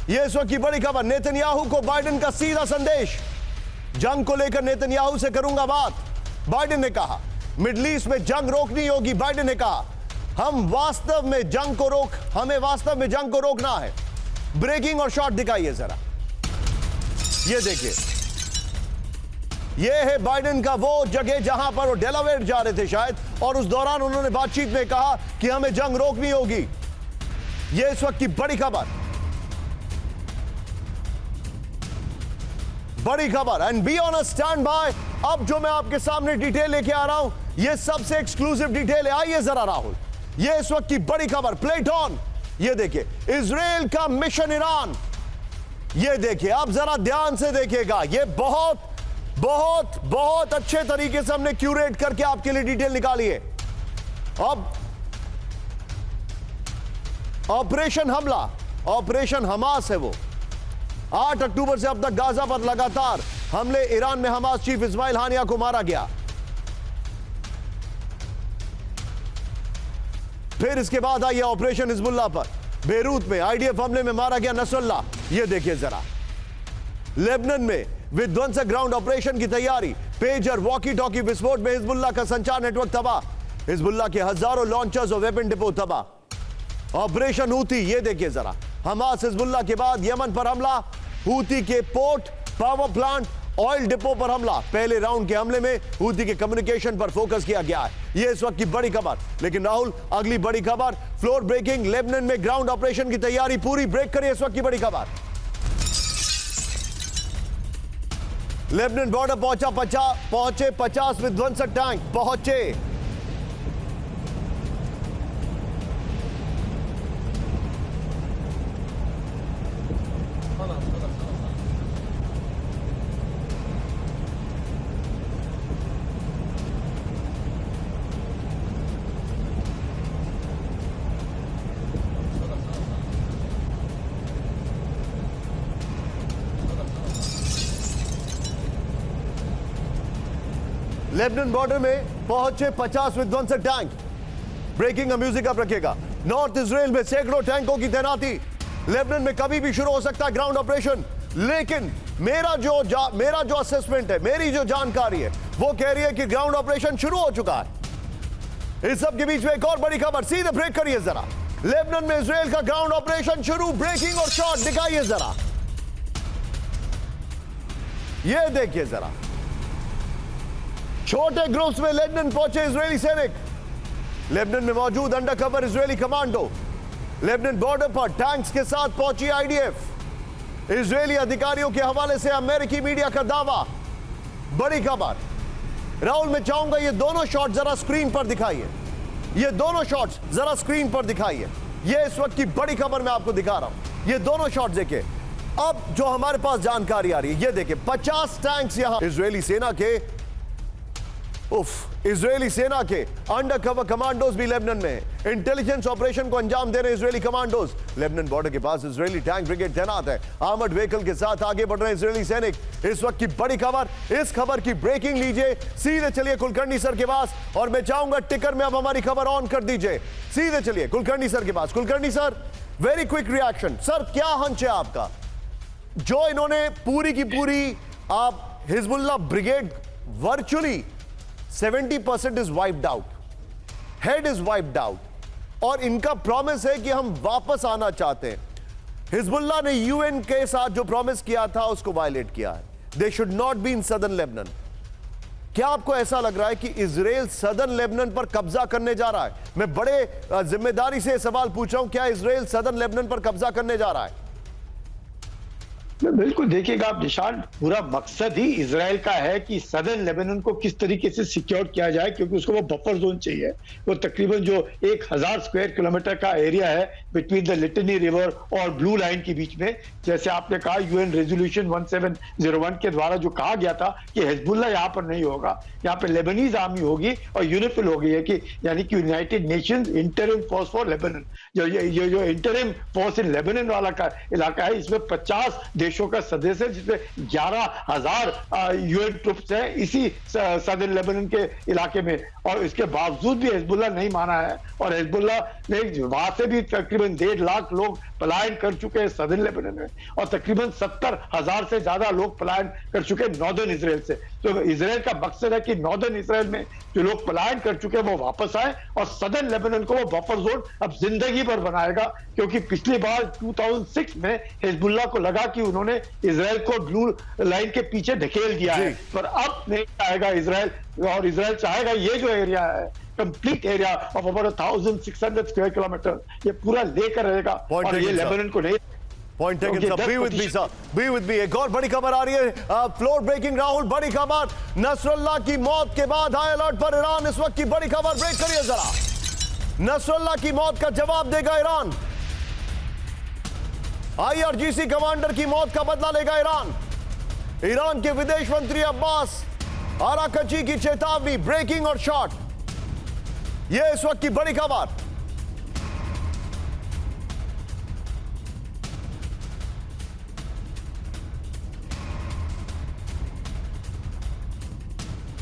ये इस वक्त की बड़ी खबर, नेतन्याहू को बाइडेन का सीधा संदेश। जंग को लेकर नेतन्याहू से करूंगा बात, बाइडेन ने कहा। मिडिल ईस्ट में जंग रोकनी होगी, बाइडेन ने कहा। हमें वास्तव में जंग को रोकना है। ब्रेकिंग और शॉट दिखाइए जरा, ये देखिए, ये है बाइडेन का वो जगह जहां पर वो डेलावेयर जा रहे थे शायद, और उस दौरान उन्होंने बातचीत में कहा कि हमें जंग रोकनी होगी। ये इस वक्त की बड़ी खबर and be on a stand by. अब जो मैं आपके सामने डिटेल लेके आ रहा हूं, ये सबसे एक्सक्लूसिव डिटेल है। आइए जरा राहुल, ये इस वक्त की बड़ी खबर, प्लेट ऑन। ये देखिए, इजराइल का मिशन ईरान। ये देखिए, आप जरा ध्यान से देखिएगा, ये बहुत बहुत बहुत अच्छे तरीके से हमने क्यूरेट करके आपके लिए डिटेल निकाली है। अब ऑपरेशन हमला, ऑपरेशन हमास है वो। 8 अक्टूबर से अब तक गाजा पर लगातार हमले, ईरान में हमास चीफ इस्माइल हानिया को मारा गया। फिर इसके बाद आई ऑपरेशन हिजबुल्लाह पर, बेरूत में आईडीएफ हमले में मारा गया नसरुल्लाह। ये देखिए जरा, लेबनान में विध्वंसक ग्राउंड ऑपरेशन की तैयारी, पेजर वॉकी टॉकी विस्फोट में हिजबुल्लाह का संचार नेटवर्क तबाह, हिजबुल्लाह के हजारों लॉन्चर्स और वेपन डिपो तबाह। ऑपरेशन हूती, ये देखिए जरा, हमास हिजबुल्लाह के बाद यमन पर हमला, हूती के port, power plant, oil depot पर हमला। पहले राउंड के हमले में हूती के कम्युनिकेशन पर फोकस किया गया है। यह इस वक्त की बड़ी खबर। लेकिन राहुल, अगली बड़ी खबर, फ्लोर ब्रेकिंग, लेबनान में ग्राउंड ऑपरेशन की तैयारी पूरी ब्रेक करिए। इस वक्त की बड़ी खबर, लेबनान बॉर्डर पहुंचे 50 विध्वंसक टैंक पहुंचे। लेबनान बॉर्डर में पहुंचे 50 विध्वंसक टैंक। ब्रेकिंग का म्यूजिक आप रखिएगा। नॉर्थ इजराइल में सैकड़ों टैंकों की तैनाती। लेबनान में कभी भी शुरू हो सकता है ग्राउंड ऑपरेशन, लेकिन मेरा जो असेसमेंट है, मेरी जो जानकारी है, वो कह रही है कि ग्राउंड ऑपरेशन शुरू हो चुका है। इस सब के बीच में एक और बड़ी खबर, सीधे ब्रेक करिए जरा। लेबनान में इजराइल का ग्राउंड ऑपरेशन शुरू, ब्रेकिंग और शॉट दिखाइए जरा, ये देखिए जरा। छोटे ग्रुप्स में लेबनान पहुंचे इजरायली सैनिक। लेबनान में मौजूद undercover Israeli commando. Lebanon border पर टैंक्स के साथ पहुंची आईडीएफ। इजरायली अधिकारियों के हवाले से अमेरिकी मीडिया का दावा। बड़ी खबर राहुल, मैं चाहूंगा ये दोनों शॉट जरा स्क्रीन पर दिखाइए। ये दोनों शॉट्स जरा स्क्रीन पर दिखाइए। ये इस वक्त की बड़ी खबर मैं आपको दिखा रहा हूं। ये दोनों शॉट देखिए। अब जो हमारे पास जानकारी आ रही है, ये देखिए, 50 टैंक्स यहां इजरायली सेना के इजरायली सेना के अंडरकवर कमांडोज भी लेबनान में इंटेलिजेंस ऑपरेशन को अंजाम दे रहे इजरायली कमांडोज। लेबनान बॉर्डर के पास इजरायली टैंक ब्रिगेड तैनात है। आर्मर्ड व्हीकल के साथ आगे बढ़ रहे इजरायली सैनिक। इस वक्त की बड़ी खबर, इस खबर की ब्रेकिंग लीजिए। सीधे चलिए कुलकर्णी सर के पास, और मैं चाहूंगा टिकर में अब हमारी खबर ऑन कर दीजिए। सीधे चलिए कुलकर्णी सर के पास। Kulkarni sir, very quick reaction sir, क्या हंच है आपका? जो इन्होंने पूरी की पूरी आप Hezbollah brigade virtually 70% is wiped out, head is wiped out, और इनका प्रॉमिस है कि हम वापस आना चाहते हैं। हिजबुल्लाह ने यूएन के साथ जो प्रॉमिस किया था उसको वायलेट किया है। They should not be in southern Lebanon. क्या आपको ऐसा लग रहा है कि इजराइल सदर्न लेबनान पर कब्जा करने जा रहा है? मैं बड़े जिम्मेदारी से सवाल पूछ रहा हूं, क्या इजराइल सदर्न लेबनान पर कब्जा करने जा रहा है? बिल्कुल, देखिएगा आप निशान, पूरा मकसद ही इजराइल का है कि सदर्न लेबनान को किस तरीके से सिक्योर किया जाए, क्योंकि उसको वो बफर जोन चाहिए। वो तकरीबन जो 1000 स्क्वायर किलोमीटर का एरिया है बिटवीन द लिटनी रिवर और ब्लू लाइन के बीच में, जैसे आपने कहा यूएन रेजोल्यूशन 1701 के द्वारा जो कहा गया था कि हिजबुल्लाह यहाँ पर नहीं होगा, यहाँ पे लेबनीज आर्मी होगी और यूनिफिल होगी, है कि यानी कि United Nations interim force for Lebanon. जो इंटरिम फोर्स इन लेबनान वाला का इलाका है, इसमें 50 देशों का सदस्य है, जिसमें 11,000 यूएन ट्रुप्स हैं इसी सदर्न लेबनान के इलाके में, और इसके बावजूद भी हिजबुल्लाह नहीं माना है। और हिजबुल्लाह ने वहां से भी तकरीबन 1.5 लाख लोग पलायन कर चुके हैं सदर्न लेबनान में, और तकरीबन 70,000 से ज्यादा लोग पलायन कर चुके हैं नॉर्दर्न इसराइल से। तो इसराइल का मकसद है कि नॉर्दर्न इसराइल में जो लोग पलायन कर चुके हैं वो वापस आए, और सदर्न लेबनान को वो बफर जोन अब जिंदगी भर बनाएगा। क्योंकि पिछली बार 2006 में हिजबुल्लाह को लगा कि उन्होंने इसराइल को ब्लू लाइन के पीछे धकेल दिया है, पर अब नहीं चाहेगा इसराइल, और इसराइल चाहेगा ये जो एरिया है, complete area of about 1600 square kilometre, ये पूरा लेकर रहेगा, और ये लेबनान को नहीं। Point taken sir, be with me sir, be with me. एक और बड़ी खबर आ रही है, फ्लोर ब्रेकिंग राहुल, बड़ी खबर, नसरुल्लाह की मौत के बाद हाई अलर्ट पर ईरान। इस वक्त की बड़ी खबर, ब्रेक करिए जरा। नसरुल्लाह की मौत का जवाब देगा ईरान, IRGC कमांडर की मौत का बदला लेगा ईरान। ईरान के विदेश मंत्री अब्बास आराकची की चेतावनी, ब्रेकिंग और शॉट, यह इस वक्त की बड़ी खबर।